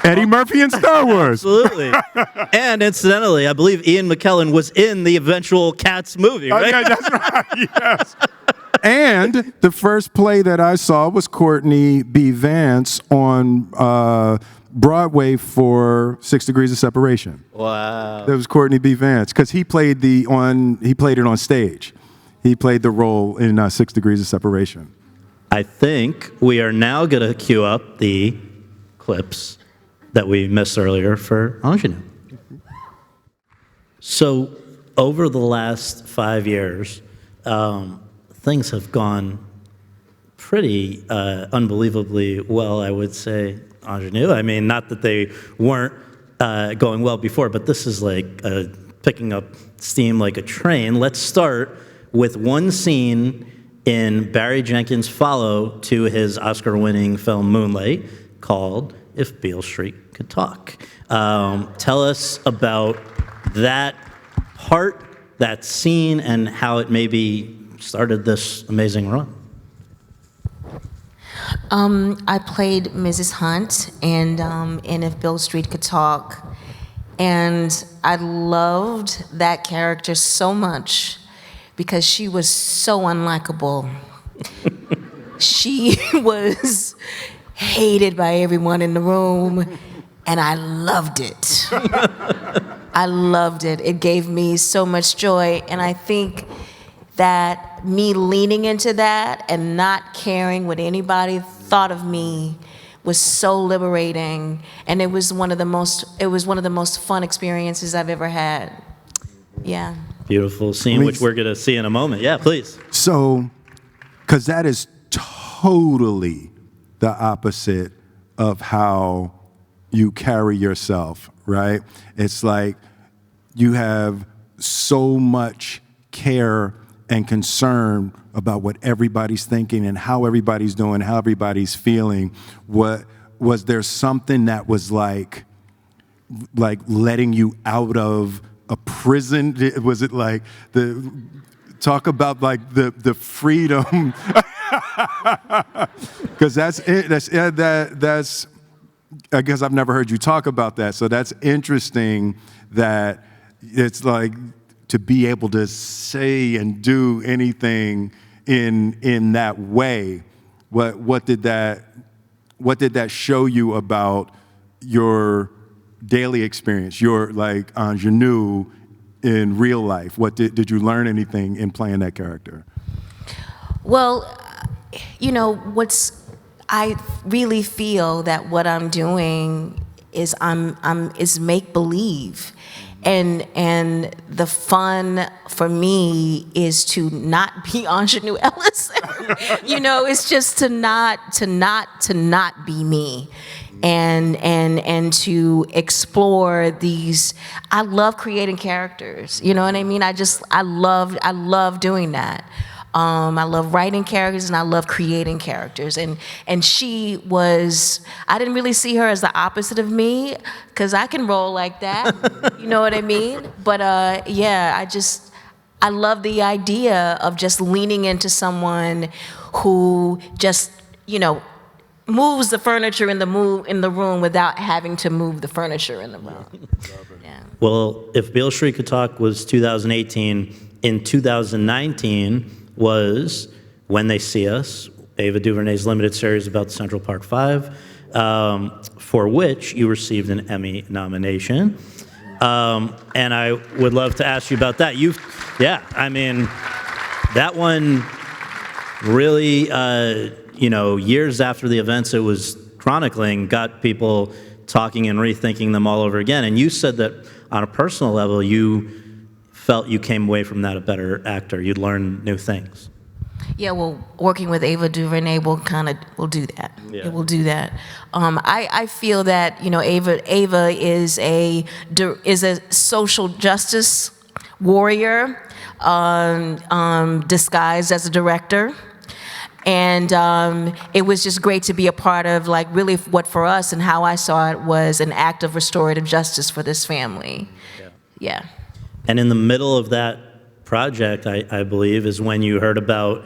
Eddie Murphy in Star Wars. Absolutely. And incidentally, I believe Ian McKellen was in the eventual Cats movie, right? Okay, that's right. Yes. And the first play that I saw was Courtney B. Vance on Broadway for 6 Degrees of Separation. Wow. That was Courtney B. Vance because he played it on stage. He played the role in 6 Degrees of Separation. I think we are now going to cue up the clips that we missed earlier for Aunjanue. So over the last 5 years, things have gone pretty unbelievably well, I would say, Aunjanue. I mean, not that they weren't going well before, but this is like picking up steam like a train. Let's start with one scene in Barry Jenkins' follow to his Oscar-winning film Moonlight called If Beale Street Could Talk. Tell us about that part, that scene, and how it maybe started this amazing run. I played Mrs. Hunt and in If Beale Street Could Talk, and I loved that character so much because she was so unlikable. She was hated by everyone in the room, and I loved it. I loved it. It gave me so much joy, and I think that me leaning into that and not caring what anybody thought of me was so liberating, and it was one of the most fun experiences I've ever had. Yeah. Beautiful scene, which we're going to see in a moment. Yeah, please. So, because that is totally the opposite of how you carry yourself, right? It's like you have so much care and concern about what everybody's thinking and how everybody's doing, how everybody's feeling. Was there something that was like letting you out of a prison? Was it like talk about like the freedom? Because that's it. That's I guess I've never heard you talk about that. So that's interesting that it's like to be able to say and do anything in that way. What did that show you about your daily experience, your like Aunjanue in real life? What did you learn anything in playing that character? Well, you know, I really feel that what I'm doing is is make believe. And the fun for me is to not be Aunjanue Ellis. You know, it's just to not be me. And to explore these. I love creating characters. You know what I mean? I love doing that. I love writing characters and I love creating characters. And she was, I didn't really see her as the opposite of me because I can roll like that. You know what I mean? But yeah, I love the idea of just leaning into someone who just, you know, moves the furniture in the room without having to move the furniture in the room. Yeah. Well, If Beale Street Could Talk was 2018. In 2019 was When They See Us, Ava DuVernay's limited series about Central Park 5, for which you received an Emmy nomination. And I would love to ask you about that. Yeah, I mean, that one really, you know, years after the events it was chronicling, got people talking and rethinking them all over again. And you said that on a personal level, you felt you came away from that a better actor. You'd learn new things. Yeah, well, working with Ava DuVernay will do that. Yeah. It will do that. I feel that, you know, Ava is a social justice warrior disguised as a director. And it was just great to be a part of, like, really what for us and how I saw it was an act of restorative justice for this family. Yeah. And in the middle of that project, I believe, is when you heard about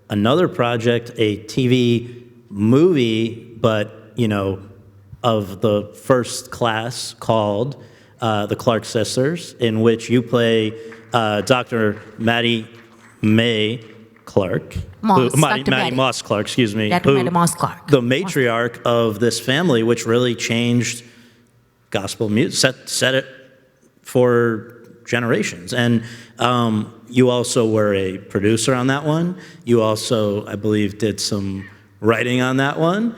another project, a TV movie, but, you know, of the first class called The Clark Sisters, in which you play Dr. Maddie May Clark. Moss, Maddie Dr. Maddie. Moss Clark, excuse me. Dr. Maddie Moss Clark. The matriarch of this family, which really changed gospel music, set it for generations. And you also were a producer on that one. You also, I believe, did some writing on that one.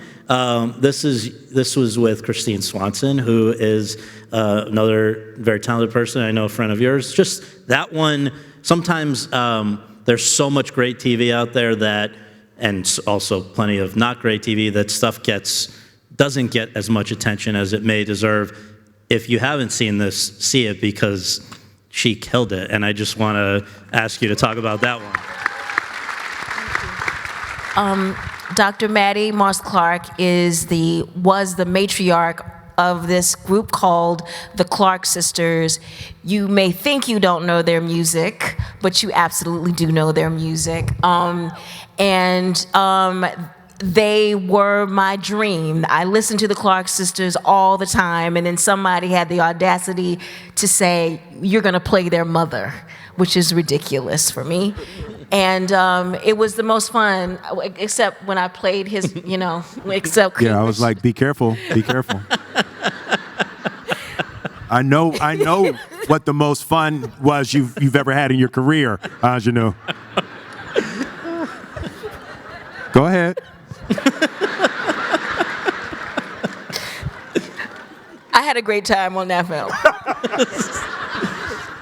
This was with Christine Swanson, who is another very talented person. I know, a friend of yours. Just that one. Sometimes there's so much great TV out there that, and also plenty of not great TV, that stuff doesn't get as much attention as it may deserve. If you haven't seen this, see it, because she killed it, and I just want to ask you to talk about that one. Dr. Maddie Moss Clark was the matriarch of this group called the Clark Sisters. You may think you don't know their music, but you absolutely do know their music. They were my dream. I listened to the Clark Sisters all the time, and then somebody had the audacity to say, "You're gonna play their mother," which is ridiculous for me. And it was the most fun, except when I played his, you know, except. Yeah, I was like, be careful, be careful. I know what the most fun was you've ever had in your career, Aunjanue. Go ahead. I had a great time on that film.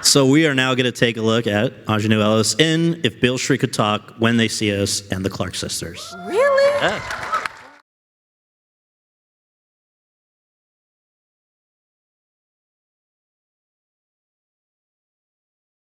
So we are now going to take a look at Aunjanue Ellis in If Beale Street Could Talk, When They See Us, and the Clark Sisters. Really? Yeah.